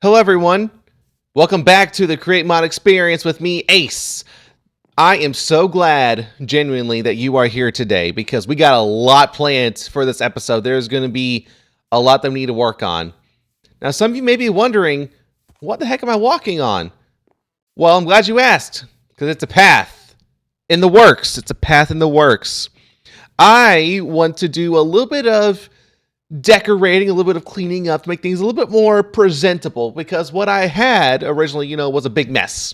Hello everyone, welcome back to the Create Mod Experience with me, Ace. I am so glad, genuinely, that you are here today because we got a lot planned for this episode. There's going to be a lot that we need to work on. Now, some of you may be wondering, what the heck am I walking on? Well, I'm glad you asked, because it's a path in the works. It's a path in the works. I want to do a little bit of decorating, a little bit of cleaning up to make things a little bit more presentable, because what I had originally, was a big mess.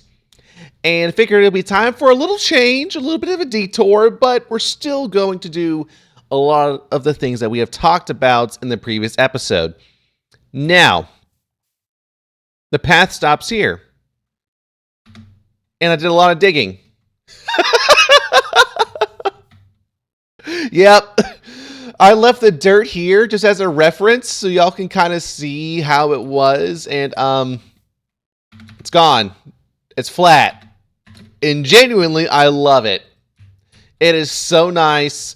And I figured it'll be time for a little change, a little bit of a detour, but we're still going to do a lot of the things that we have talked about in the previous episode. Now, the path stops here. And I did a lot of digging. Yep. I left the dirt here just as a reference so y'all can kind of see how it was, and it's gone. It's flat. And genuinely, I love it. It is so nice.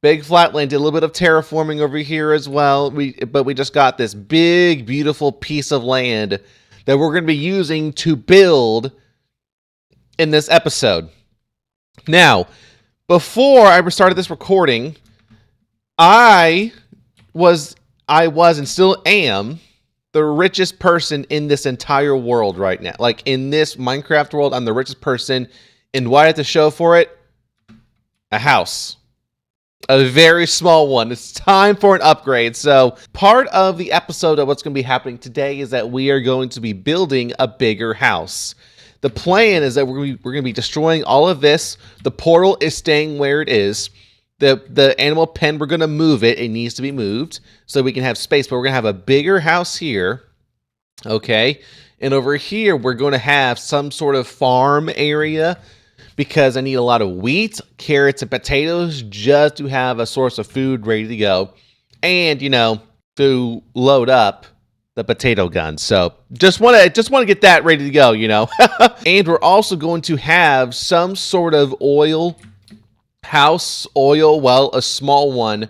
Big flat land. Did a little bit of terraforming over here as well. But we just got this big, beautiful piece of land that we're going to be using to build in this episode. Now, before I started this recording, I was and still am the richest person in this entire world right now. Like, in this Minecraft world, I'm the richest person. And what I have to show for it? A house. A very small one. It's time for an upgrade. So, part of the episode of what's going to be happening today is that we are going to be building a bigger house. The plan is that we're going to be destroying all of this. The portal is staying where it is. The animal pen, we're going to move it. It needs to be moved so we can have space. But we're going to have a bigger house here. Okay. And over here, we're going to have some sort of farm area because I need a lot of wheat, carrots, and potatoes just to have a source of food ready to go. And, to load up the potato gun. So just want to get that ready to go, And we're also going to have some sort of house oil, well, a small one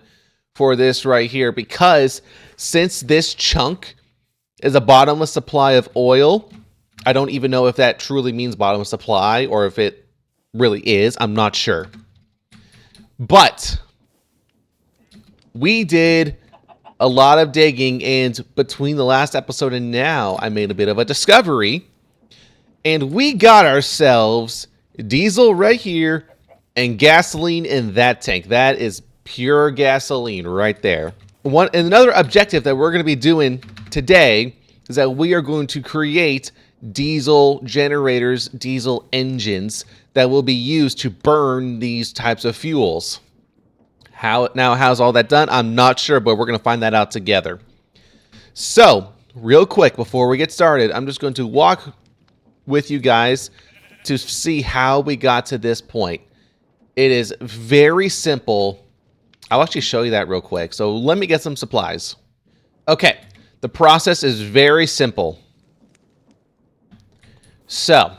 for this right here, because since this chunk is a bottomless supply of oil, I don't even know if that truly means bottomless supply or if it really is. I'm not sure. But we did a lot of digging, and between the last episode and now, I made a bit of a discovery, and we got ourselves diesel right here and gasoline in that tank. That is pure gasoline right there. And another objective that we're going to be doing today is that we are going to create diesel generators, diesel engines that will be used to burn these types of fuels. How's all that done? I'm not sure, but we're going to find that out together. So, real quick, before we get started, I'm just going to walk with you guys to see how we got to this point. It is very simple. I'll actually show you that real quick. So let me get some supplies. Okay, the process is very simple. So,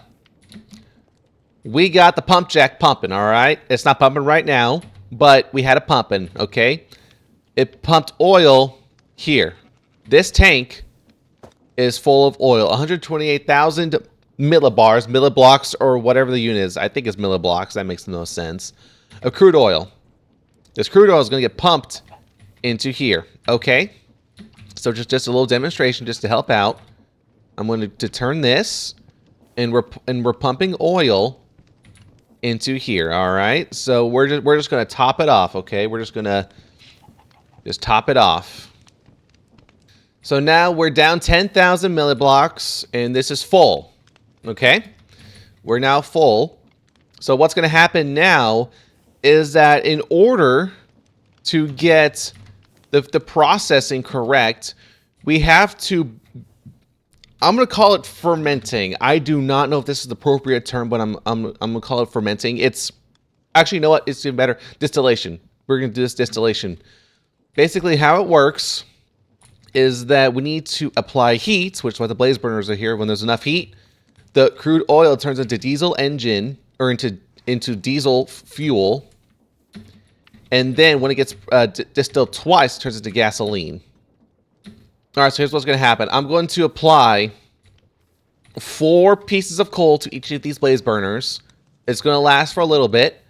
we got the pump jack pumping, all right? It's not pumping right now, but we had it pumping, okay? It pumped oil here. This tank is full of oil, 128,000 milliblocks, or whatever the unit is. I think it's milliblocks. That makes no sense. Of crude oil. This crude oil is going to get pumped into here. Okay. So just a little demonstration just to help out. I'm going to turn this, and we're pumping oil into here. All right. So we're just going to top it off. Okay. We're just going to top it off. So now we're down 10,000 milliblocks, and this is full. Okay, we're now full. So what's going to happen now is that in order to get the processing correct, we have to, I'm going to call it fermenting. I do not know if this is the appropriate term, but I'm going to call it fermenting. It's actually, you know what? It's even better. Distillation. We're going to do this distillation. Basically, how it works is that we need to apply heat, which is why the blaze burners are here. When there's enough heat, the crude oil turns into diesel engine, or into diesel fuel. And then when it gets distilled twice, it turns into gasoline. All right, so here's what's going to happen. I'm going to apply 4 pieces of coal to each of these blaze burners. It's going to last for a little bit,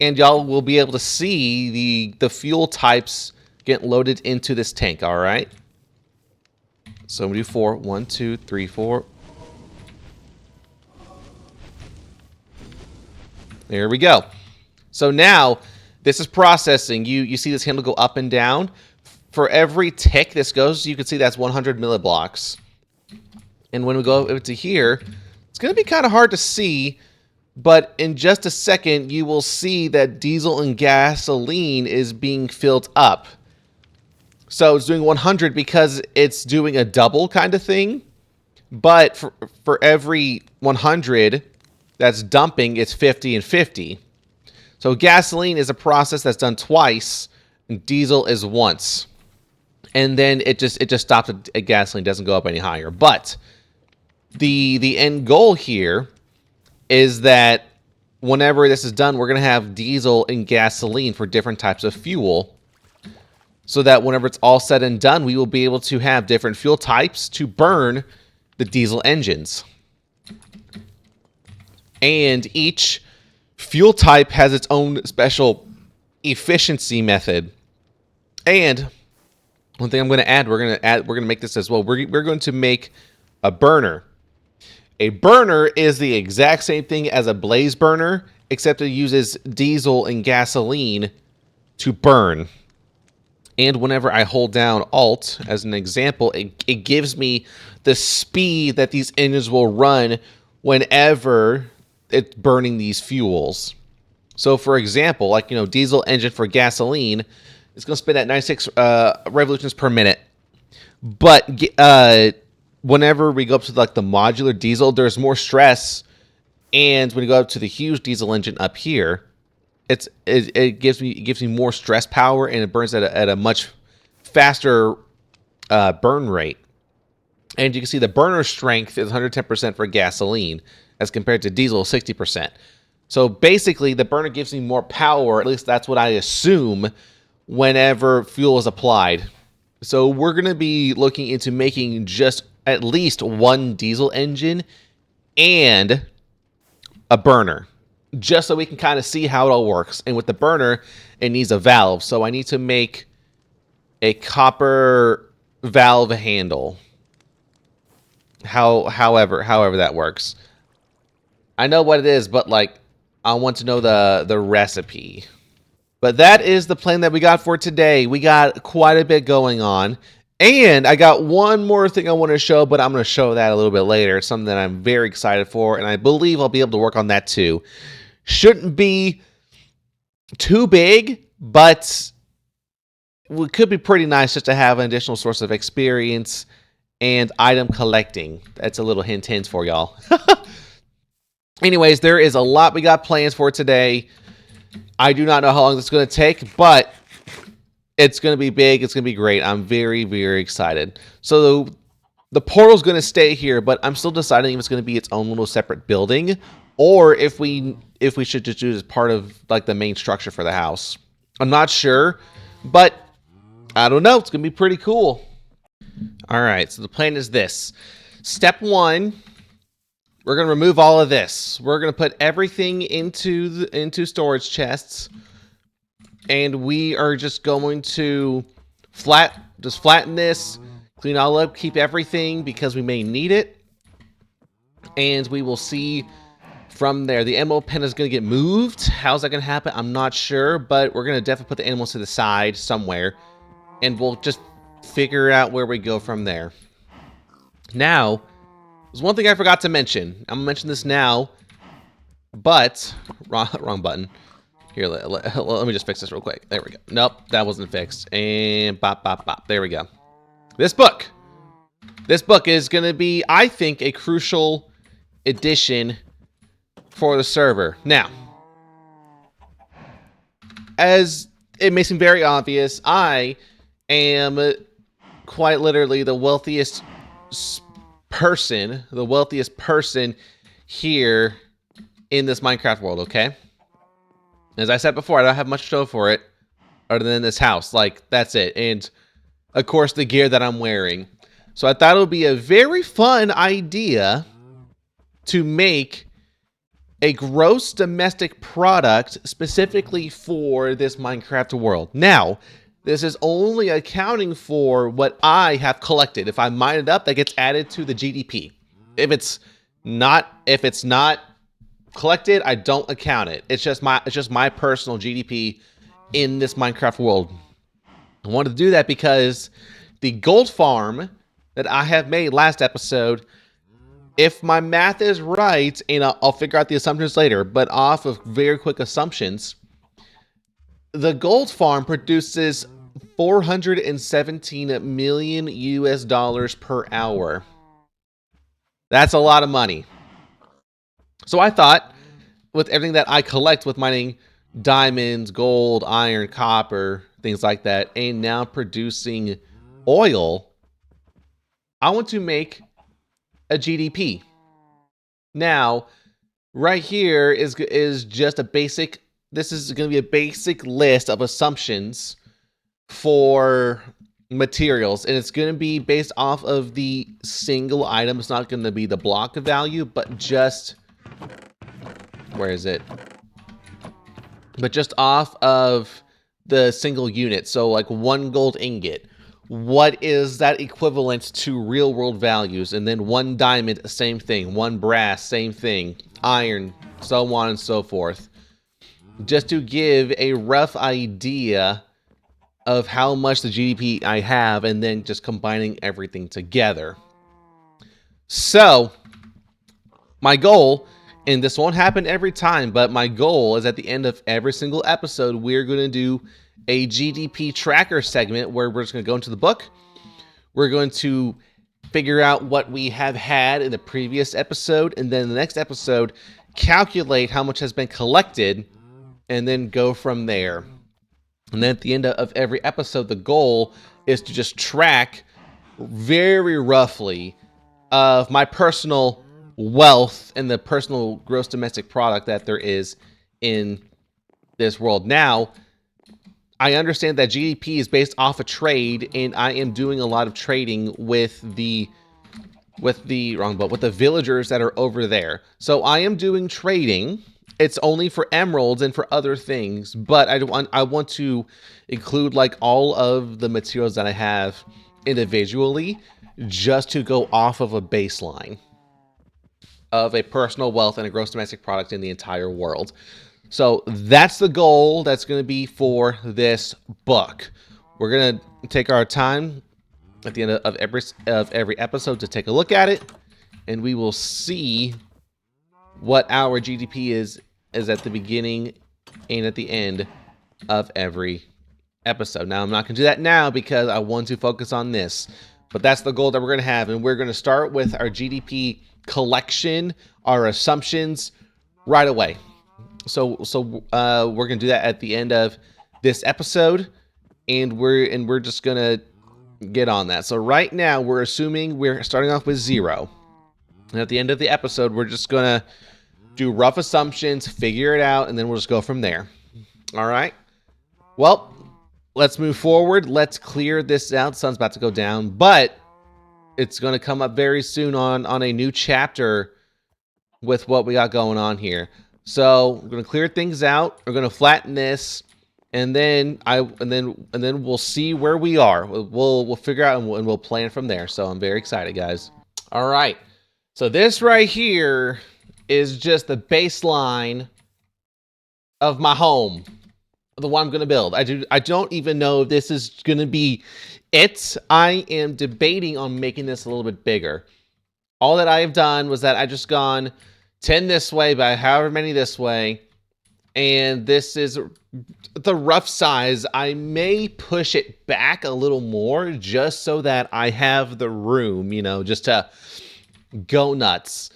and y'all will be able to see the fuel types get loaded into this tank, all right? So I'm going to do 4. 1, 2, 3, 4. There we go. So now, this is processing. You see this handle go up and down. For every tick this goes, you can see that's 100 milliblocks. And when we go over to here, it's going to be kind of hard to see, but in just a second, you will see that diesel and gasoline is being filled up. So it's doing 100 because it's doing a double kind of thing. But for every 100 that's dumping, it's 50 and 50. So gasoline is a process that's done twice, and diesel is once. And then it just stops at gasoline, doesn't go up any higher. But the end goal here is that whenever this is done, we're going to have diesel and gasoline for different types of fuel, so that whenever it's all said and done, we will be able to have different fuel types to burn the diesel engines. And each fuel type has its own special efficiency method. And one thing I'm going to add, we're going to make this as well. We're going to make a burner. A burner is the exact same thing as a blaze burner, except it uses diesel and gasoline to burn. And whenever I hold down Alt, as an example, it gives me the speed that these engines will run whenever it's burning these fuels. So, for example, like, diesel engine for gasoline, it's going to spin at 96 revolutions per minute. But whenever we go up to like the modular diesel, there's more stress. And when you go up to the huge diesel engine up here, it gives me more stress power, and it burns at a much faster burn rate. And you can see the burner strength is 110% for gasoline as compared to diesel 60%. So basically, the burner gives me more power. At least that's what I assume whenever fuel is applied. So we're going to be looking into making just at least one diesel engine and a burner, just so we can kind of see how it all works. And with the burner, it needs a valve. So I need to make a copper valve handle. However that works. I know what it is, but like, I want to know the recipe. But that is the plan that we got for today. We got quite a bit going on. And I got one more thing I want to show, but I'm going to show that a little bit later. It's something that I'm very excited for, and I believe I'll be able to work on that too. Shouldn't be too big, but it could be pretty nice just to have an additional source of experience and item collecting. That's a little hint for y'all. Anyways, there is a lot we got plans for today. I do not know how long this is going to take, but it's going to be big. It's going to be great. I'm very, very excited. So the portal's going to stay here, but I'm still deciding if it's going to be its own little separate building, or if we should just do it as part of like the main structure for the house. I'm not sure, but I don't know. It's going to be pretty cool. All right. So the plan is this. Step 1. We're going to remove all of this. We're going to put everything into storage chests. And we are just going to flatten this, clean all up, keep everything because we may need it. And we will see from there. The ammo pen is going to get moved. How's that going to happen? I'm not sure, but we're going to definitely put the animals to the side somewhere. And we'll just figure out where we go from there. Now, there's one thing I forgot to mention. I'm going to mention this now, but wrong button. Here, let me just fix this real quick. There we go. Nope, that wasn't fixed. And bop, bop, bop. There we go. This book is going to be, I think, a crucial addition for the server. Now, as it may seem very obvious, I am quite literally the wealthiest person here in this Minecraft world, okay? As I said before, I don't have much to show for it other than this house. Like, that's it. And, of course, the gear that I'm wearing. So I thought it would be a very fun idea to make a gross domestic product specifically for this Minecraft world. Now, this is only accounting for what I have collected. If I mine it up, that gets added to the GDP. If it's not collected, I don't account it. It's just my personal GDP in this Minecraft world. I wanted to do that because the gold farm that I have made last episode, if my math is right, and I'll figure out the assumptions later, but off of very quick assumptions, the gold farm produces 417 million US dollars per hour. That's a lot of money. So I thought, with everything that I collect with mining diamonds, gold, iron, copper, things like that, and now producing oil, I want to make a GDP. Now, right here is just a basic, this is going to be a basic list of assumptions for materials, and it's going to be based off of the single item. It's not going to be the block of value, but just, where is it? But just off of the single unit. So like 1 gold ingot, what is that equivalent to real world values? And then 1 diamond, same thing. 1 brass, same thing. Iron, so on and so forth. Just to give a rough idea of how much the GDP I have, and then just combining everything together. So, my goal, and this won't happen every time, but my goal is at the end of every single episode, we're going to do a GDP tracker segment where we're just going to go into the book. We're going to figure out what we have had in the previous episode, and then the next episode, calculate how much has been collected, and then go from there. And then at the end of every episode, the goal is to just track very roughly of my personal wealth and the personal gross domestic product that there is in this world. Now, I understand that GDP is based off a trade, and I am doing a lot of trading with the villagers that are over there. So I am doing trading. It's only for emeralds and for other things, but I want to include like all of the materials that I have individually, just to go off of a baseline of a personal wealth and a gross domestic product in the entire world. So that's the goal that's going to be for this book. We're going to take our time at the end of every episode to take a look at it, and we will see what our GDP is at the beginning and at the end of every episode. Now, I'm not going to do that now because I want to focus on this, but that's the goal that we're going to have, and we're going to start with our GDP collection, our assumptions right away. So we're going to do that at the end of this episode, and we're just going to get on that. So right now we're assuming we're starting off with 0. And at the end of the episode, we're just going to do rough assumptions, figure it out, and then we'll just go from there. All right. Well, let's move forward. Let's clear this out. Sun's about to go down, but it's going to come up very soon on a new chapter with what we got going on here. So we're going to clear things out. We're going to flatten this, and then we'll see where we are. We'll figure out and we'll plan from there. So I'm very excited, guys. All right. So this right here is just the baseline of my home, the one I'm going to build. I don't even know if this is going to be it. I am debating on making this a little bit bigger. All that I have done was that I just gone 10 this way by however many this way, and this is the rough size. I may push it back a little more just so that I have the room, just to go nuts.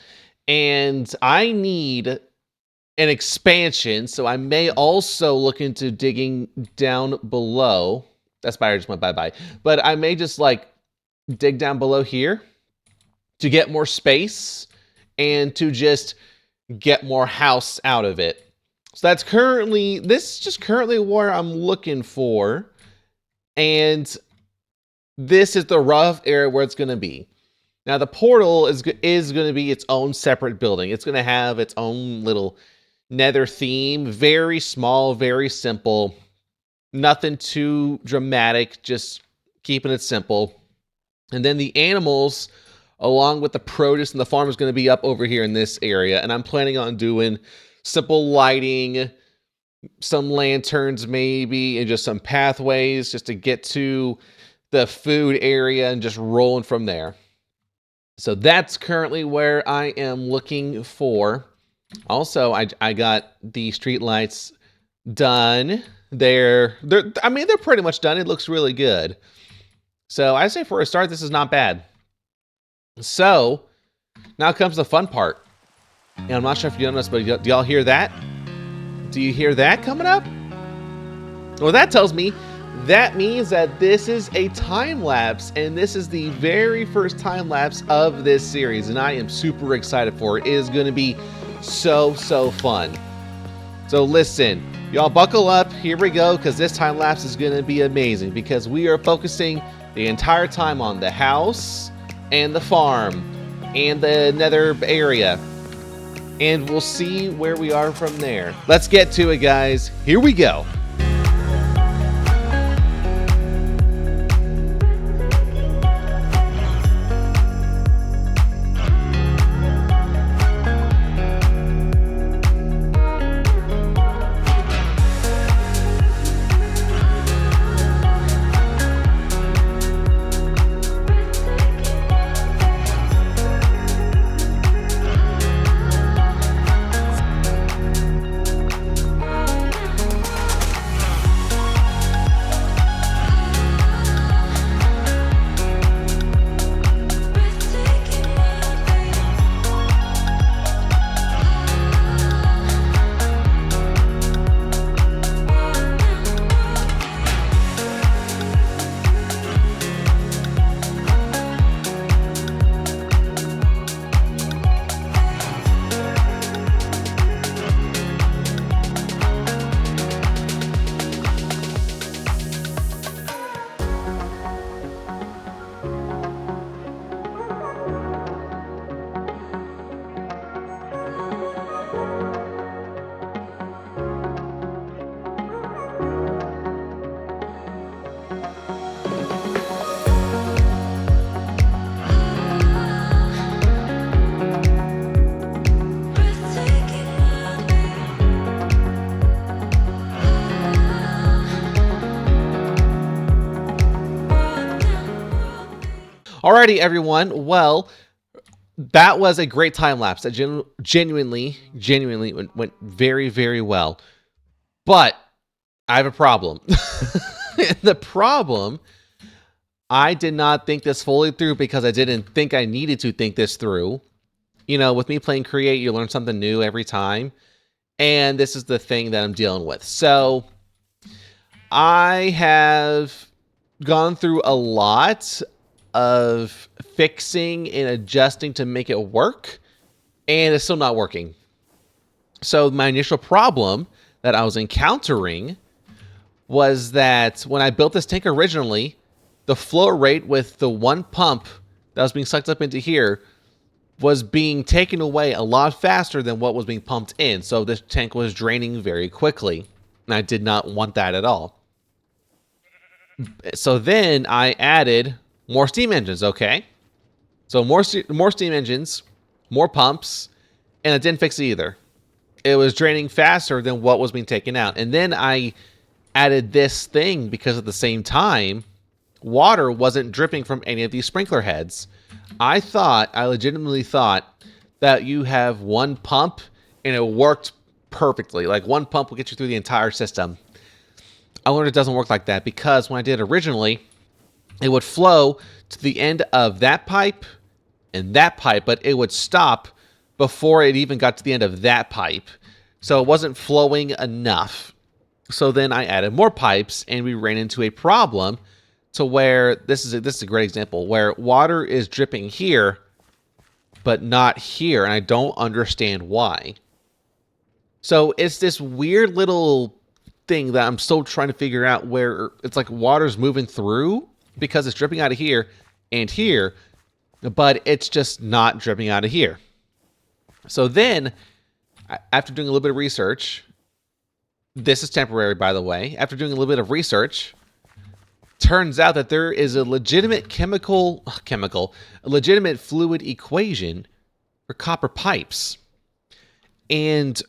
And I need an expansion, so I may also look into digging down below. That spider just went bye-bye. But I may just dig down below here to get more space and to just get more house out of it. So this is just currently where I'm looking for. And this is the rough area where it's going to be. Now the portal is going to be its own separate building. It's going to have its own little nether theme. Very small, very simple. Nothing too dramatic, just keeping it simple. And then the animals, along with the produce and the farm, is going to be up over here in this area. And I'm planning on doing simple lighting, some lanterns maybe, and just some pathways just to get to the food area and just rolling from there. So that's currently where I am looking for. Also, I got the street lights done. They're pretty much done. It looks really good. So I say for a start, this is not bad. So now comes the fun part. And I'm not sure if you noticed, but do y'all hear that? Do you hear that coming up? Well, that tells me that means that this is a time lapse, and this is the very first time lapse of this series, and I am super excited for it. It is going to be so fun. So listen, y'all buckle up. Here we go, because this time lapse is going to be amazing, because we are focusing the entire time on the house and the farm and the nether area, and we'll see where we are from there. Let's get to it, guys. Here we go. Alrighty, everyone. Well, that was a great time lapse. That genuinely went very well. But I have a problem. The problem, I did not think this fully through because I didn't think I needed to think this through. You know, with me playing Create, you learn something new every time. And this is the thing that I'm dealing with. So I have gone through a lot of fixing and adjusting to make it work, and it's still not working. So my initial problem that I was encountering was that when I built this tank originally, the flow rate with the one pump that was being sucked up into here was being taken away a lot faster than what was being pumped in. So this tank was draining very quickly, and I did not want that at all. So then I added more steam engines, okay? So more steam engines, more pumps, and it didn't fix it either. It was draining faster than what was being taken out. And then I added this thing because at the same time, water wasn't dripping from any of these sprinkler heads. I legitimately thought that you have one pump and it worked perfectly. Like one pump will get you through the entire system. I learned it doesn't work like that because when I did it originally, it would flow to the end of that pipe and that pipe, but it would stop before it even got to the end of that pipe. So it wasn't flowing enough. So then I added more pipes and we ran into a problem to where this is a great example where water is dripping here, but not here. And I don't understand why. So it's this weird little thing that I'm still trying to figure out where it's like water's moving through because it's dripping out of here and here, but it's just not dripping out of here. So then, after doing a little bit of research, this is temporary, by the way. After doing a little bit of research, turns out that there is a legitimate a legitimate fluid equation for copper pipes. And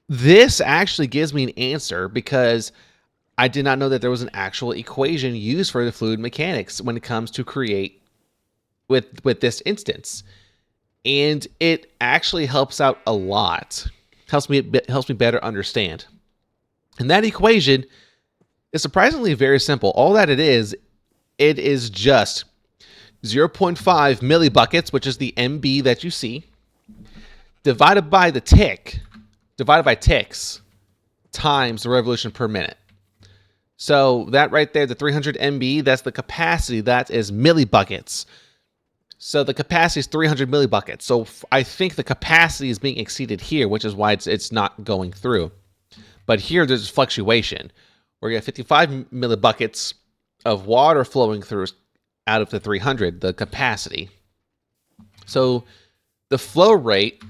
this actually gives me an answer because I did not know that there was an actual equation used for the fluid mechanics when it comes to create with this instance. And it actually helps out a lot. Helps me better understand. And that equation is surprisingly very simple. All that it is just 0.5 millibuckets, which is the MB that you see, divided by ticks, times the revolution per minute. So that right there, the 300 MB, that's the capacity. That is millibuckets. So the capacity is 300 millibuckets. So I think the capacity is being exceeded here, which is why it's not going through. But here there's fluctuation. We're going to have 55 millibuckets of water flowing through out of the 300, the capacity. So the flow rate,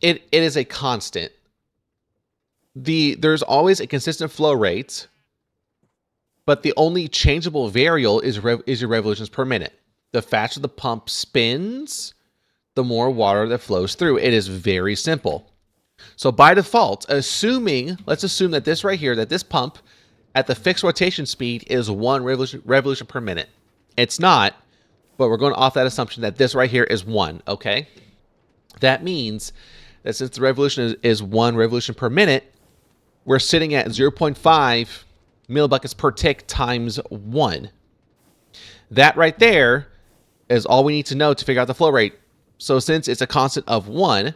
it is a constant. There's always a consistent flow rate, but the only changeable variable is your revolutions per minute. The faster the pump spins, the more water that flows through. It is very simple. So by default, let's assume that this right here, that this pump at the fixed rotation speed is 1 revolution per minute. It's not, but we're going off that assumption that this right here is 1, okay? That means that since the revolution is 1 revolution per minute, we're sitting at 0.5 millibuckets per tick times 1. That right there is all we need to know to figure out the flow rate. So since it's a constant of 1,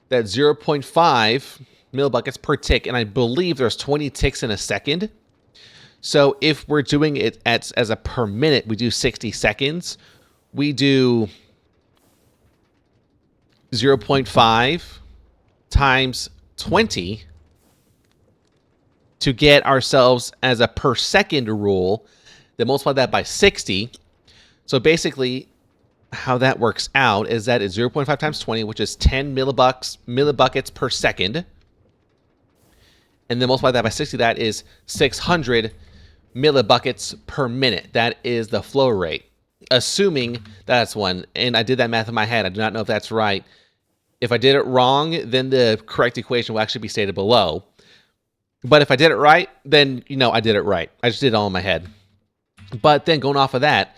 that's 0.5 millibuckets per tick, and I believe there's 20 ticks in a second. So if we're doing it as a per minute, we do 60 seconds. We do 0.5 times 20 to get ourselves as a per second rule. Then multiply that by 60. So basically, how that works out is that it's 0.5 times 20, which is 10 millibuckets per second. And then multiply that by 60, that is 600 millibuckets per minute. That is the flow rate. Assuming that's 1. And I did that math in my head. I do not know if that's right. If I did it wrong, then the correct equation will actually be stated below. But if I did it right, then, I did it right. I just did it all in my head. But then going off of that,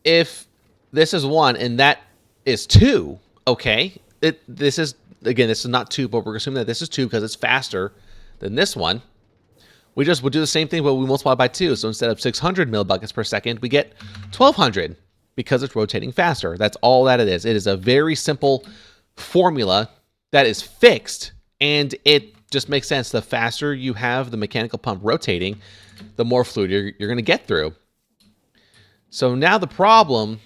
if this is 1 and that is 2, okay? This is not 2, but we're assuming that this is 2 because it's faster than this one. We'll do the same thing, but we multiply by 2. So instead of 600 millibuckets per second, we get 1,200 because it's rotating faster. That's all that it is. It is a very simple formula that is fixed, and it just makes sense. The faster you have the mechanical pump rotating, the more fluid you're going to get through. So now the problem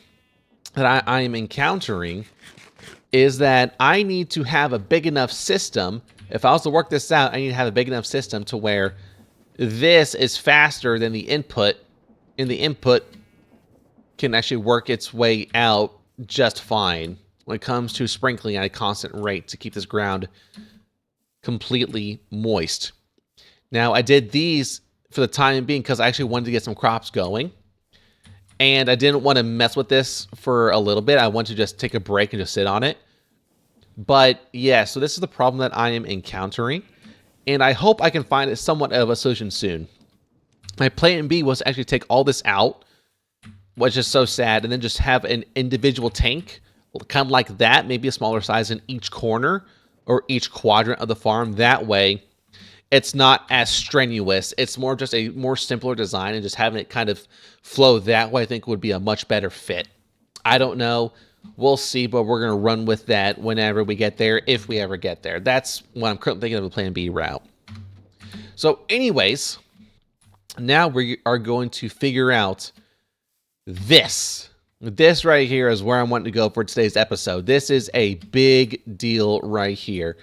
that I am encountering is that I need to have a big enough system. If I was to work this out, I need to have a big enough system to where this is faster than the input, and the input can actually work its way out just fine when it comes to sprinkling at a constant rate to keep this ground completely moist. Now, I did these for the time being because I actually wanted to get some crops going. And I didn't want to mess with this for a little bit. I wanted to just take a break and just sit on it. But yeah, so this is the problem that I am encountering. And I hope I can find somewhat of a solution soon. My plan B was to actually take all this out, which is so sad, and then just have an individual tank, kind of like that, maybe a smaller size in each corner or each quadrant of the farm. That way, it's not as strenuous. It's more just a more simpler design, and just having it kind of flow that way I think would be a much better fit. I don't know. We'll see, but we're going to run with that whenever we get there, if we ever get there. That's what I'm currently thinking of a plan B route. So anyways, now we are going to figure out this. This right here is where I'm wanting to go for today's episode. This is a big deal right here.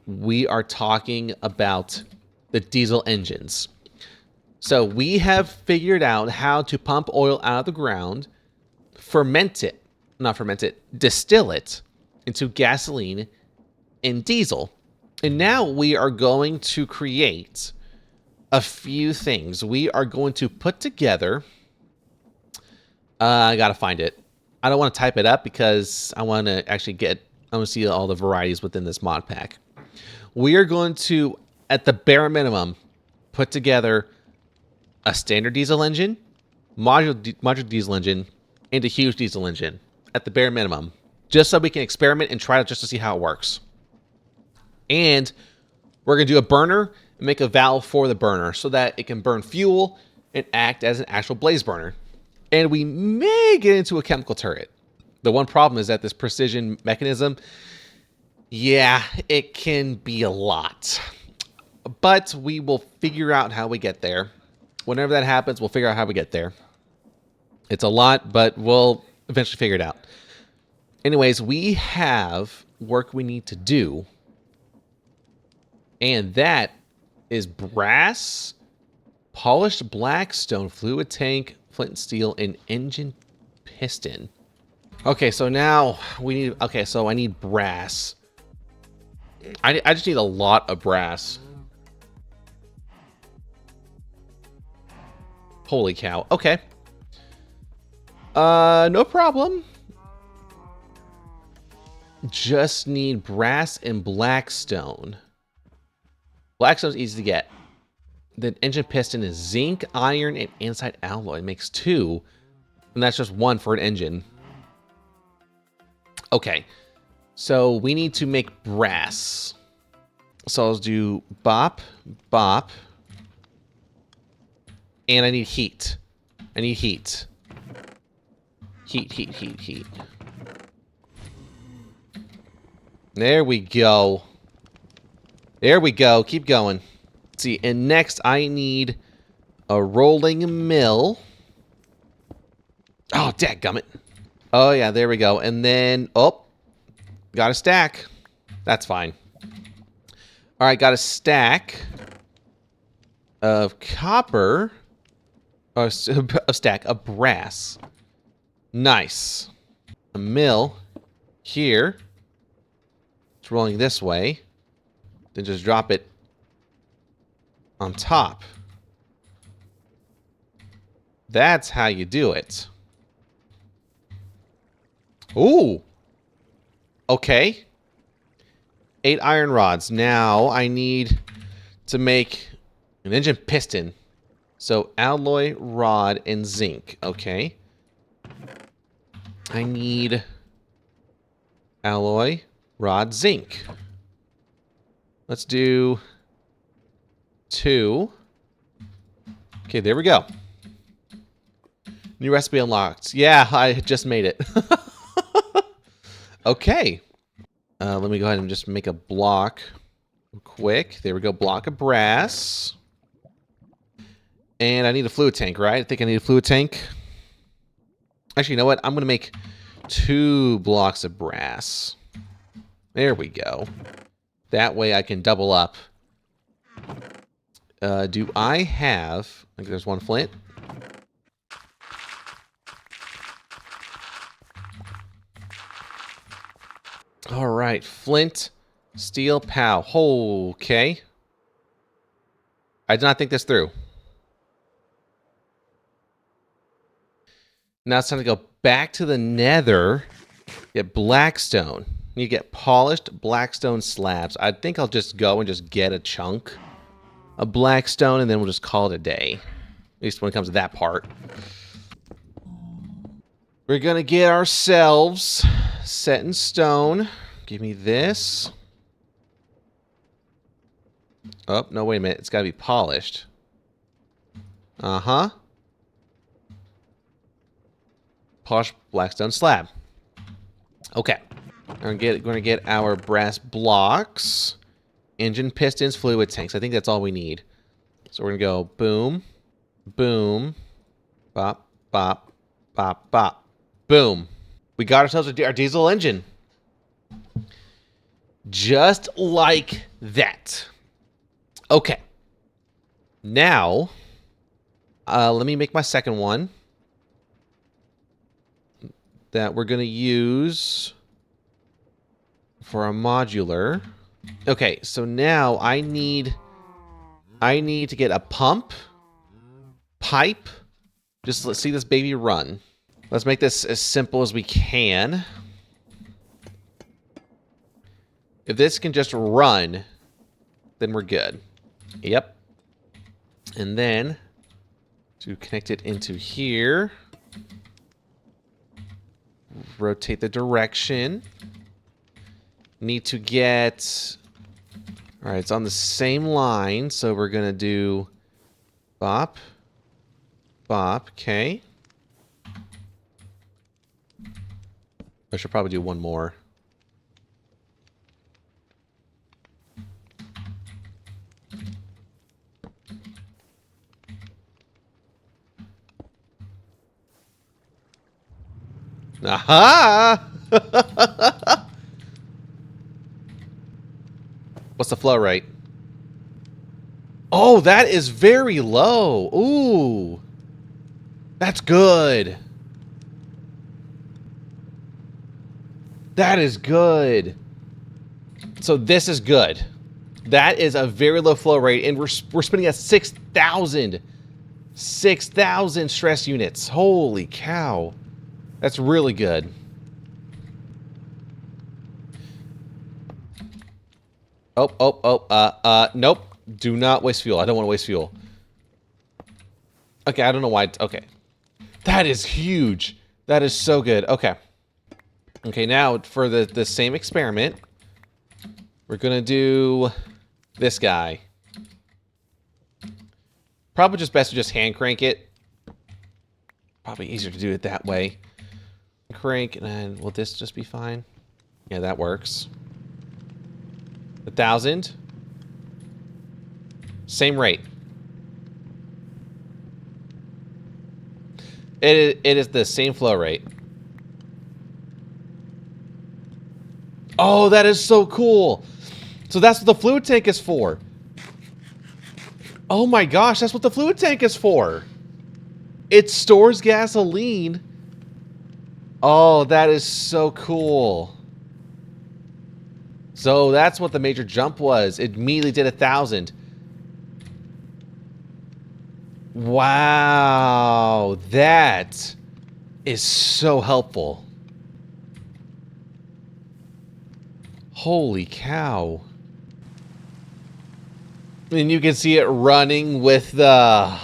We are talking about the diesel engines. So we have figured out how to pump oil out of the ground, ferment it, not ferment it, distill it into gasoline and diesel. And now we are going to create a few things. We are going to put together... I gotta find it. I don't want to type it up because I want to actually I want to see all the varieties within this mod pack. We are going to, at the bare minimum, put together a standard diesel engine, modular diesel engine, and a huge diesel engine at the bare minimum, just so we can experiment and try it just to see how it works. And we're going to do a burner and make a valve for the burner so that it can burn fuel and act as an actual blaze burner. And we may get into a chemical turret. The one problem is that this precision mechanism, yeah, it can be a lot. But we will figure out how we get there. Whenever that happens, we'll figure out how we get there. It's a lot, but we'll eventually figure it out. Anyways, we have work we need to do. And that is brass, polished black stone, fluid tank, flint and steel, and engine piston. Okay, so now we need... Okay, so I need brass. I just need a lot of brass. Holy cow. Okay. No problem. Just need brass and black stone. Black stone's easy to get. The engine piston is zinc, iron, and andesite alloy. It makes 2. And that's just 1 for an engine. Okay. So we need to make brass. So I'll do bop, bop. And I need heat. I need heat. Heat, heat, heat, heat. There we go. There we go. Keep going. Let's see. And next I need a rolling mill. Oh, dadgummit. Oh, yeah. There we go. And then, oh, got a stack. That's fine. All right. Got a stack of copper. A stack of brass. Nice. A mill here. It's rolling this way. Then just drop it on top. That's how you do it. Ooh. Okay. 8 iron rods. Now I need to make an engine piston. So alloy, rod, and zinc. Okay. I need alloy, rod, zinc. Let's do 2. Okay, there we go. New recipe unlocked. Yeah, I just made it. Okay. Let me go ahead and just make a block quick. There we go. Block of brass. And I need a fluid tank, right? I think I need a fluid tank. Actually, you know what? I'm going to make 2 blocks of brass. There we go. That way I can double up. Do I have... I think there's 1 flint. All right. Flint, steel, pow. Okay. I did not think this through. Now it's time to go back to the nether, get blackstone. You get polished blackstone slabs. I think I'll just go and just get a chunk of blackstone, and then we'll just call it a day. At least when it comes to that part. We're going to get ourselves set in stone. Give me this. Oh, no, wait a minute. It's got to be polished. Uh-huh. Polished blackstone slab. Okay. We're going to get our brass blocks, engine pistons, fluid tanks. I think that's all we need. So we're going to go boom, boom, bop, bop, bop, bop, boom. We got ourselves our diesel engine. Just like that. Okay. Now, let me make my second one. that we're going to use for a modular. Okay, so now I need to get a pump, pipe. Just let's see this baby run. Let's make this as simple as we can. If this can just run, then we're good. Yep. And then to connect it into here, rotate the direction. Need to get... All right, it's on the same line, so we're going to do bop, bop, okay. I should probably do one more. Aha! What's the flow rate? Oh, that is very low. Ooh. That's good. That is good. So this is good. That is a very low flow rate, and we're spinning at 6,000. 6,000 stress units. Holy cow. That's really good. Nope. Do not waste fuel. I don't want to waste fuel. Okay, I don't know why. Okay. That is huge. That is so good. Okay. Okay, now for the same experiment, we're going to do this guy. Probably just best to just hand crank it. Probably easier to do it that way. Crank, and then will this just be fine? Yeah, that works. 1,000. Same rate. It is the same flow rate. Oh, that is so cool. So that's what the fluid tank is for. Oh my gosh, that's what the fluid tank is for. It stores gasoline. Oh, that is so cool. So that's what the major jump was. It immediately did 1,000. Wow, that is so helpful. Holy cow. And you can see it running with the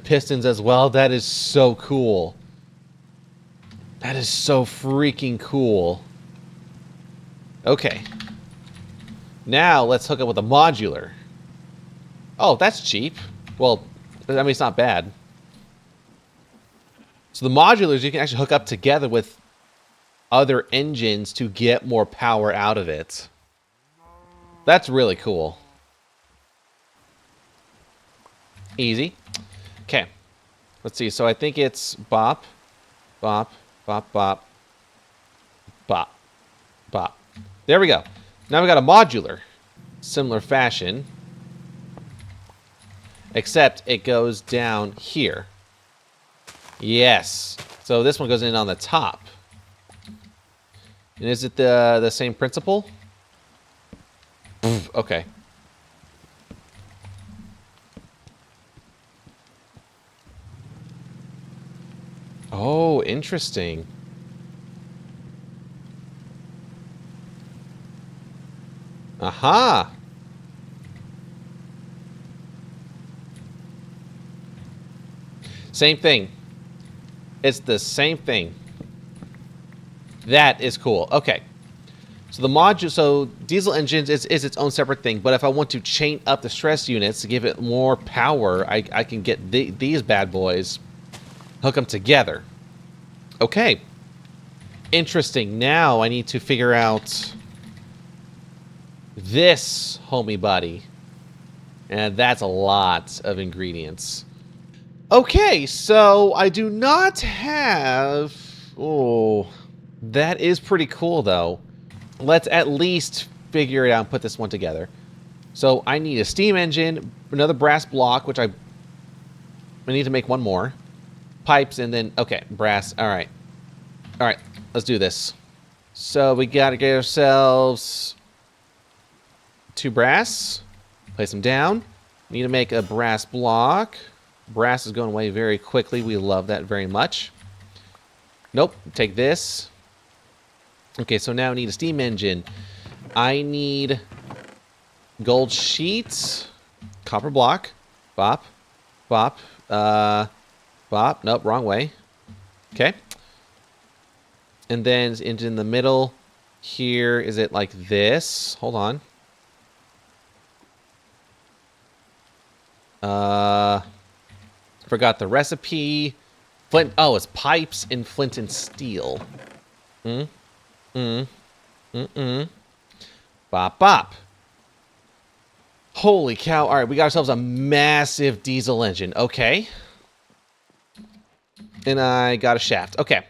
pistons as well. That is so cool. That is so freaking cool. Okay. Now let's hook up with a modular. Oh, that's cheap. Well, I mean, it's not bad. So the modulars you can actually hook up together with other engines to get more power out of it. That's really cool. Easy. Okay. Let's see. So I think it's bop, bop, bop, bop, bop, bop. There we go. Now we got a modular. Similar fashion. Except it goes down here. Yes. So this one goes in on the top. And is it the same principle? Okay. Oh, interesting. Aha! Same thing. It's the same thing. That is cool. Okay. So the module, so diesel engines is its own separate thing, but if I want to chain up the stress units to give it more power, I can get these bad boys, hook them together. Okay. Interesting. Now I need to figure out this homie buddy. And that's a lot of ingredients. Okay, so I do not have... Oh, that is pretty cool, though. Let's at least figure it out and put this one together. So I need a steam engine, another brass block, which I need to make one more. Pipes, and then... Okay, brass. All right. All right, Let's do this. So we gotta get ourselves 2 brass. Place them down. Need to make a brass block. Brass is going away very quickly. We love that very much. Nope. Take this. Okay, so now I need a steam engine. I need gold sheets. Copper block. Bop. Bop. Bop. Nope, wrong way. Okay. And then in the middle here, is it like this? Hold on. Forgot the recipe. Flint. Oh, it's pipes in flint and steel. Bop, bop. Holy cow. All right, we got ourselves a massive diesel engine. Okay. And I got a shaft. Okay.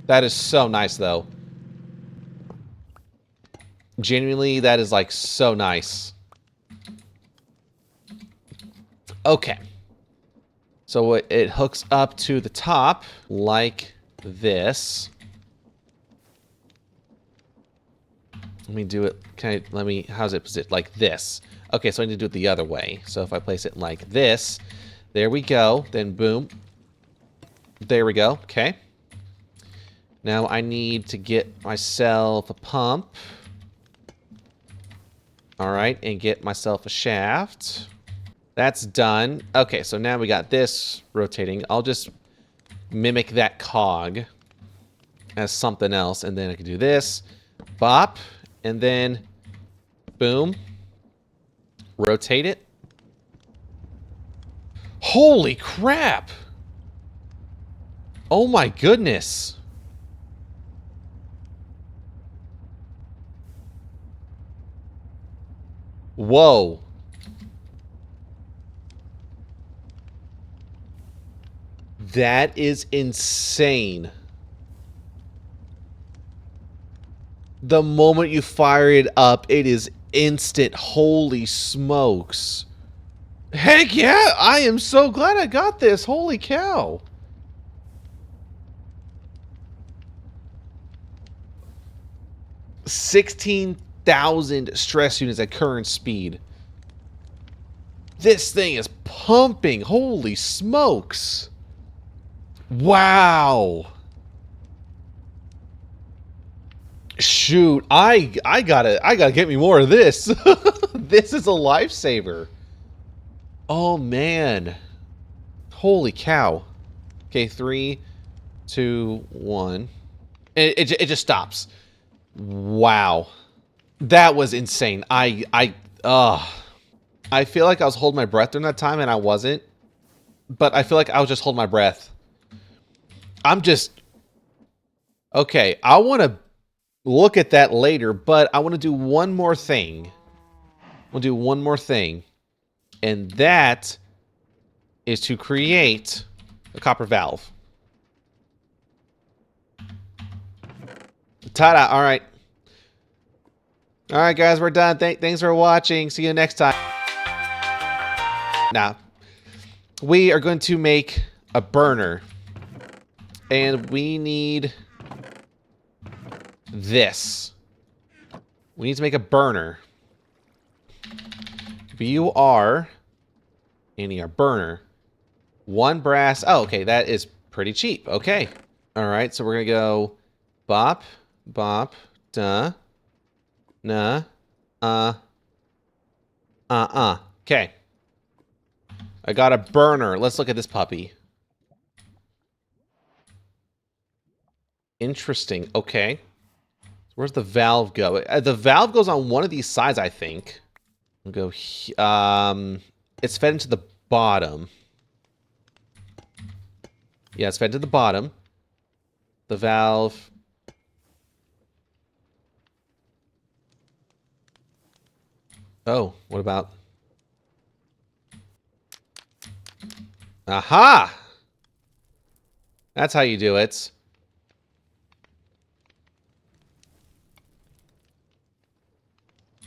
That is so nice, though. Genuinely, that is, like, so nice. Okay. So it hooks up to the top like this. Let me do it. How's it positioned? Like this. Okay, so I need to do it the other way. So if I place it like this, there we go. Then boom. There we go. Okay. Now I need to get myself a pump. All right, and get myself a shaft. That's done. Okay, so now we got this rotating. I'll just mimic that cog as something else, and then I can do this. Bop, and then boom. Rotate it. Holy crap! Oh my goodness. Whoa. That is insane. The moment you fire it up, it is instant. Holy smokes. Heck yeah, I am so glad I got this. Holy cow. $16,000 stress units at current speed. This thing is pumping. Holy smokes. Wow. Shoot, I gotta get me more of this. This is a lifesaver. Oh man. Holy cow. Okay, 3, 2, 1. It just stops. Wow. That was insane. I feel like I was holding my breath during that time and I wasn't. But I feel like I was just holding my breath. Okay, I want to look at that later, but I want to do one more thing. And that is to create a copper valve. Ta-da! All right. All right, guys, we're done. Thanks for watching. See you next time. Now, we are going to make a burner. And we need this. We need to make a burner. BUR. NER burner. 1 brass. Oh, okay, that is pretty cheap. Okay. All right, so we're going to go bop, bop, duh, nah, Okay. I got a burner. Let's look at this puppy. Interesting. Okay. Where's the valve go? The valve goes on one of these sides, I think. We'll go. It's fed into the bottom. Yeah, it's fed to the bottom. The valve. Oh, what about? Aha! That's how you do it.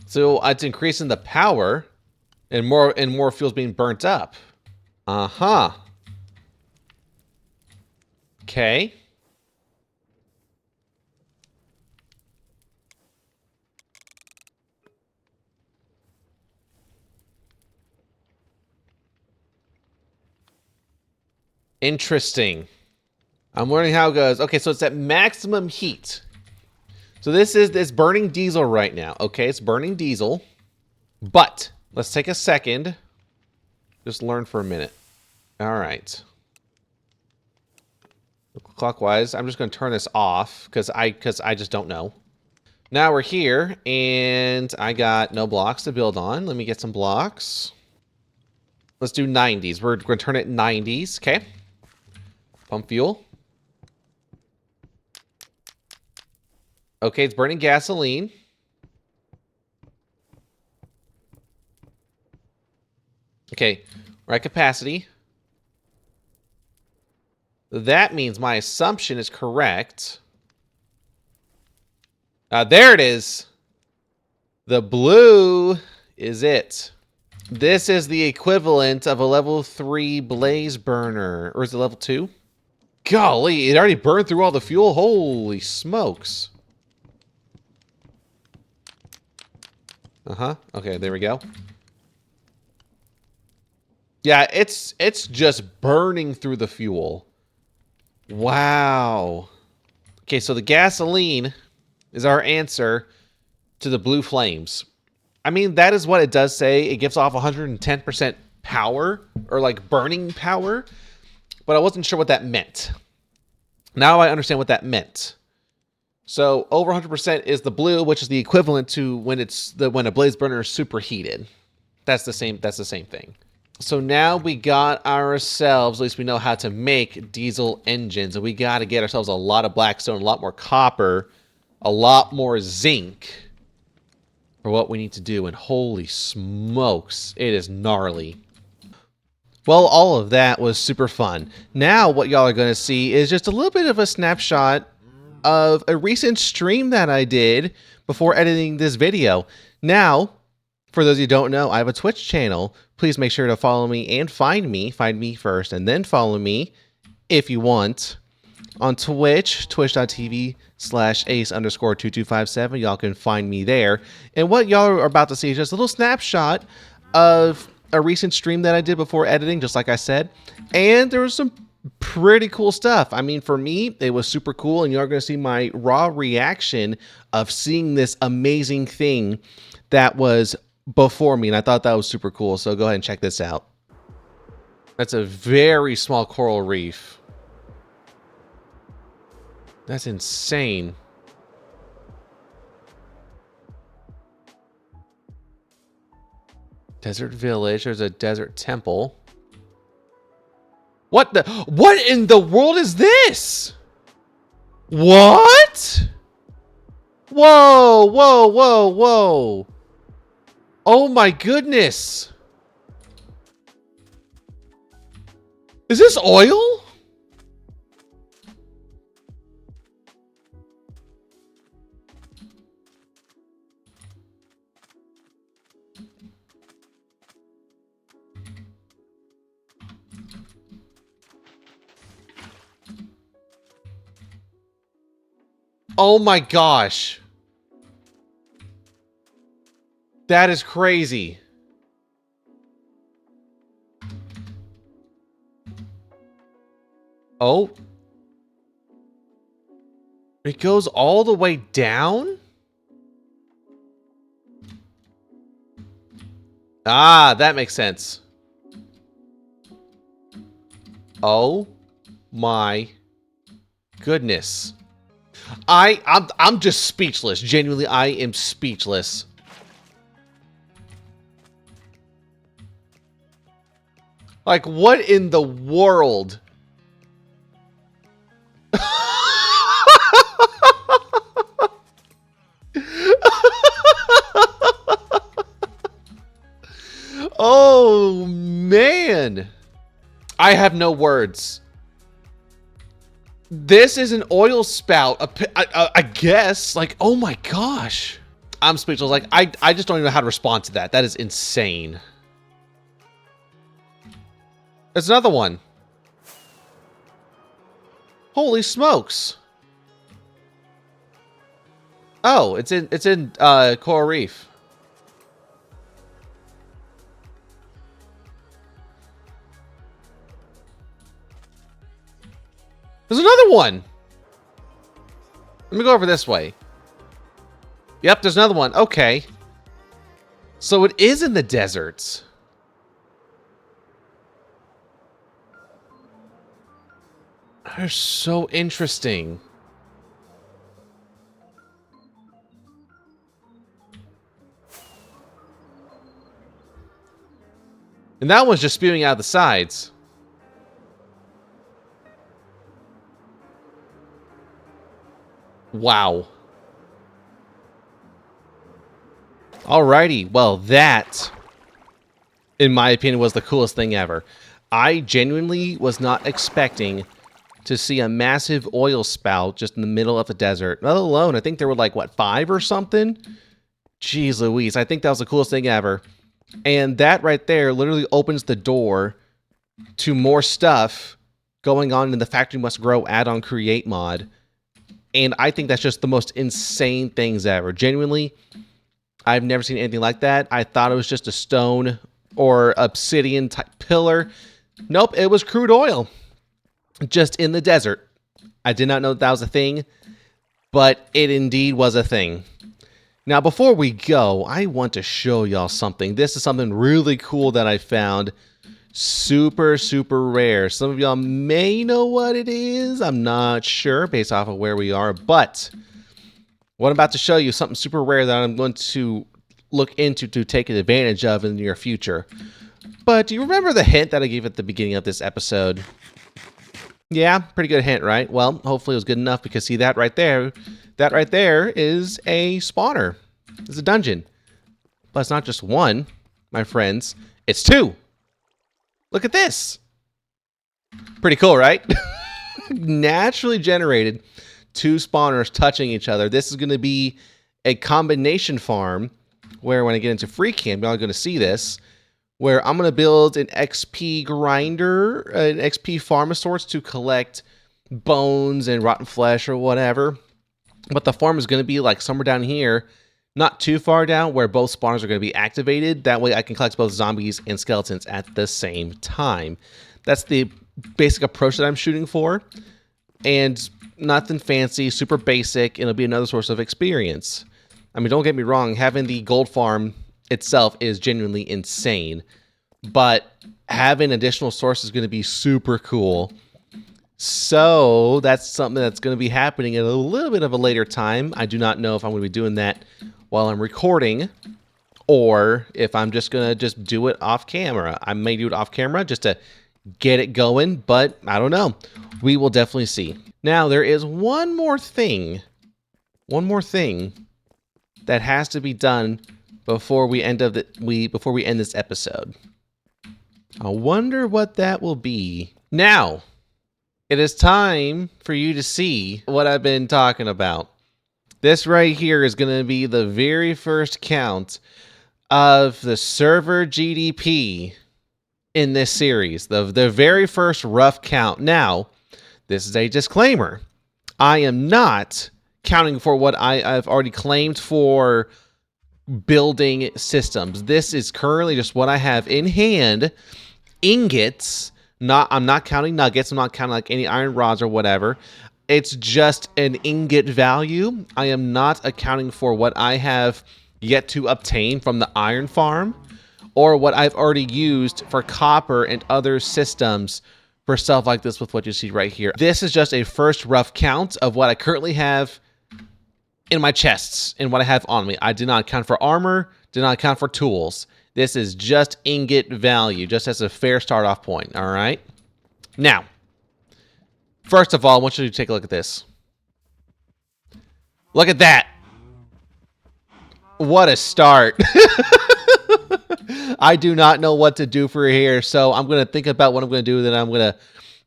So it's increasing the power, and more fuel's being burnt up. Uh-huh. Okay. Interesting. I'm learning how it goes. Okay, so it's at maximum heat. So this burning diesel right now. Okay, it's burning diesel. But let's take a second. Just learn for a minute. All right. Clockwise. I'm just going to turn this off because I just don't know. Now we're here, and I got no blocks to build on. Let me get some blocks. Let's do 90s. We're going to turn it 90s. Okay. Pump fuel. Okay, it's burning gasoline. Okay, we're at capacity. That means my assumption is correct. There it is. The blue is it. This is the equivalent of a level 3 blaze burner. Or is it level 2? Golly, it already burned through all the fuel. Holy smokes. Okay, there we go. Yeah, it's just burning through the fuel. Wow. Okay, so the gasoline is our answer to the blue flames. I mean, that is what it does say. It gives off 110% power, or like burning power, but I wasn't sure what that meant. Now I understand what that meant. So over 100% is the blue, which is the equivalent to when when a blaze burner is superheated. That's the same thing. So now we got ourselves, at least we know how to make diesel engines, and we got to get ourselves a lot of blackstone, a lot more copper, a lot more zinc for what we need to do. And holy smokes, it is gnarly. Well, all of that was super fun. Now what y'all are going to see is just a little bit of a snapshot of a recent stream that I did before editing this video. Now, for those of you who don't know, I have a Twitch channel. Please make sure to follow me and find me. Find me first and then follow me if you want. On Twitch, twitch.tv/ace_2257. Y'all can find me there. And what y'all are about to see is just a little snapshot of a recent stream that I did before editing, just like I said. And there was some pretty cool stuff. I mean, for me, it was super cool, and you're going to see my raw reaction of seeing this amazing thing that was before me, and I thought that was super cool, so go ahead and check this out. That's a very small coral reef. That's insane. Desert village, there's a desert temple. What in the world is this? What? Whoa, whoa, whoa, whoa. Oh my goodness. Is this oil? Oh my gosh. That is crazy. Oh. It goes all the way down? Ah, that makes sense. Oh my goodness. I'm just speechless. Genuinely, I am speechless. Like, what in the world? Oh, man. I have no words. This is an oil spout, I guess. Like, oh my gosh. I'm speechless. Like, I just don't even know how to respond to that. That is insane. There's another one. Holy smokes. Oh, it's in Coral Reef. There's another one. Let me go over this way. Yep, there's another one. Okay. So it is in the deserts. They're so interesting. And that one's just spewing out the sides. Wow. Alrighty, well that, in my opinion, was the coolest thing ever. I genuinely was not expecting to see a massive oil spout just in the middle of the desert. Let alone, I think there were like, what, 5 or something? Jeez Louise, I think that was the coolest thing ever. And that right there literally opens the door to more stuff going on in the Factory Must Grow add-on create mod. And I think that's just the most insane things ever. Genuinely, I've never seen anything like that. I thought it was just a stone or obsidian type pillar. Nope, it was crude oil. Just in the desert. I did not know that was a thing, but it indeed was a thing. Now, before we go, I want to show y'all something. This is something really cool that I found. Super, super rare. Some of y'all may know what it is. I'm not sure based off of where we are, but what I'm about to show you is something super rare that I'm going to look into to take advantage of in the near future. But do you remember the hint that I gave at the beginning of this episode? Yeah, pretty good hint, right? Well, hopefully it was good enough because see that right there is a spawner. It's a dungeon. But it's not just one, my friends. It's 2. Look at this. Pretty cool, right? Naturally generated 2 spawners touching each other. This is going to be a combination farm where when I get into free camp, y'all are going to see this, where I'm going to build an XP grinder, an XP farm of sorts to collect bones and rotten flesh or whatever. But the farm is going to be like somewhere down here, not too far down, where both spawners are going to be activated. That way I can collect both zombies and skeletons at the same time. That's the basic approach that I'm shooting for. And nothing fancy, super basic, and it'll be another source of experience. I mean, don't get me wrong, having the gold farm itself is genuinely insane. But having additional sources is going to be super cool. So that's something that's going to be happening at a little bit of a later time. I do not know if I'm going to be doing that while I'm recording or if I'm just going to just do it off camera. I may do it off camera just to get it going, but I don't know. We will definitely see. Now, there is one more thing that has to be done before we end this episode. I wonder what that will be. Now, it is time for you to see what I've been talking about. This right here is going to be the very first count of the server GDP in this series. The very first rough count. Now, this is a disclaimer. I am not counting for what I've already claimed for building systems. This is currently just what I have in hand. Ingots. I'm not counting nuggets. I'm not counting like any iron rods or whatever. It's just an ingot value. I am not accounting for what I have yet to obtain from the iron farm or what I've already used for copper and other systems for stuff like this with what you see right here. This is just a first rough count of what I currently have in my chests and what I have on me. I did not account for armor, did not account for tools. This is just ingot value, just as a fair start off point, all right? Now, first of all, I want you to take a look at this. Look at that. What a start. I do not know what to do for here, so I'm going to think about what I'm going to do, then I'm going to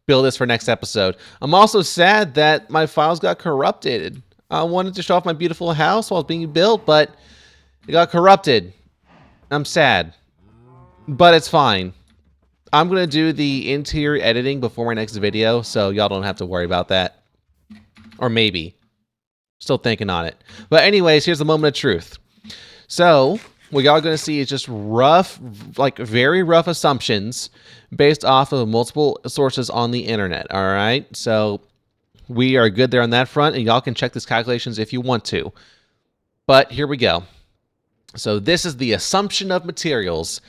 build this for next episode. I'm also sad that my files got corrupted. I wanted to show off my beautiful house while it was being built, but it got corrupted. I'm sad, but it's fine. I'm going to do the interior editing before my next video, so y'all don't have to worry about that. Or maybe. Still thinking on it. But anyways, here's the moment of truth. So, what y'all are going to see is just rough, like very rough assumptions based off of multiple sources on the internet, all right? So, we are good there on that front, and y'all can check these calculations if you want to. But here we go. So this is the assumption of materials.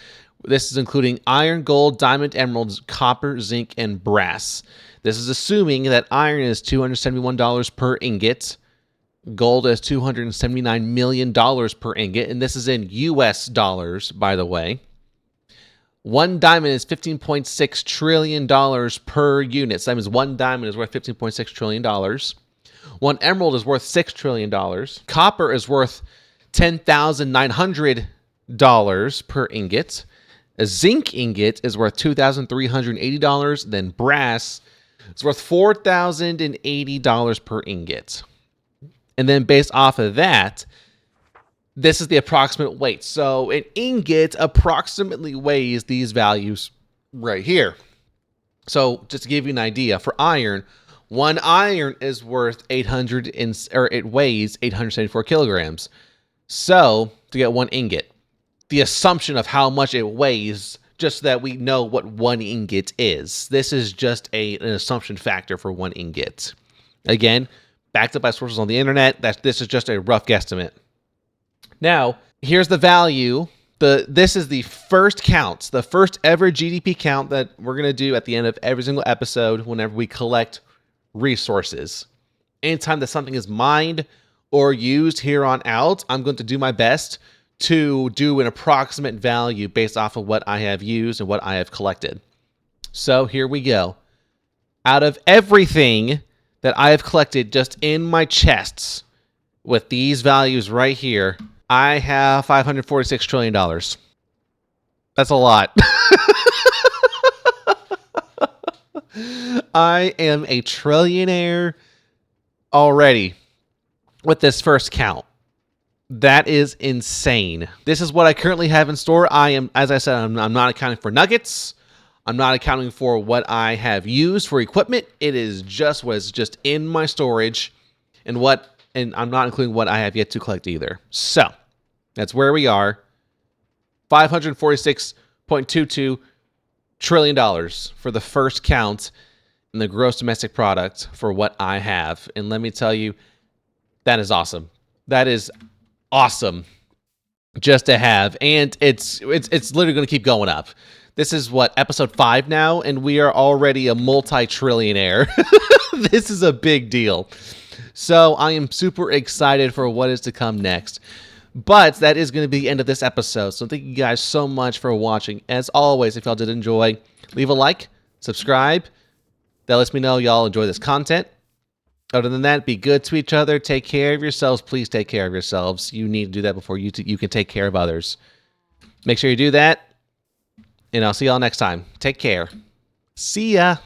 This is including iron, gold, diamond, emeralds, copper, zinc, and brass. This is assuming that iron is $271 per ingot, gold is $279 million per ingot, and this is in US dollars, by the way. One diamond is $15.6 trillion per unit. So that means one diamond is worth $15.6 trillion. One emerald is worth $6 trillion. Copper is worth $10,900 per ingot. A zinc ingot is worth $2,380. Then brass is worth $4,080 per ingot. And then based off of that, this is the approximate weight. So an ingot approximately weighs these values right here. So just to give you an idea, for iron, one iron is worth it weighs 874 kilograms. So to get one ingot, the assumption of how much it weighs, just so that we know what one ingot is. This is just an assumption factor for one ingot. Again, backed up by sources on the internet. This is just a rough guesstimate. Now, here's the value. This is the first count, the first ever GDP count that we're going to do at the end of every single episode whenever we collect resources. Anytime that something is mined or used here on out, I'm going to do my best to do an approximate value based off of what I have used and what I have collected. So here we go. Out of everything that I have collected just in my chests with these values right here, I have $546 trillion. That's a lot. I am a trillionaire already with this first count. That is insane. This is what I currently have in store. I am, as I said, I'm not accounting for nuggets. I'm not accounting for what I have used for equipment. It is just what's just in my storage, and I'm not including what I have yet to collect either. So that's where we are. $546.22 trillion for the first count in the gross domestic product for what I have. And let me tell you, that is awesome. That is awesome just to have. And it's literally going to keep going up. This is what, episode 5 now, and we are already a multi-trillionaire. This is a big deal. So I am super excited for what is to come next. But that is going to be the end of this episode. So thank you guys so much for watching. As always, if y'all did enjoy, leave a like, subscribe. That lets me know y'all enjoy this content. Other than that, be good to each other. Take care of yourselves. Please take care of yourselves. You need to do that before you can take care of others. Make sure you do that. And I'll see y'all next time. Take care. See ya.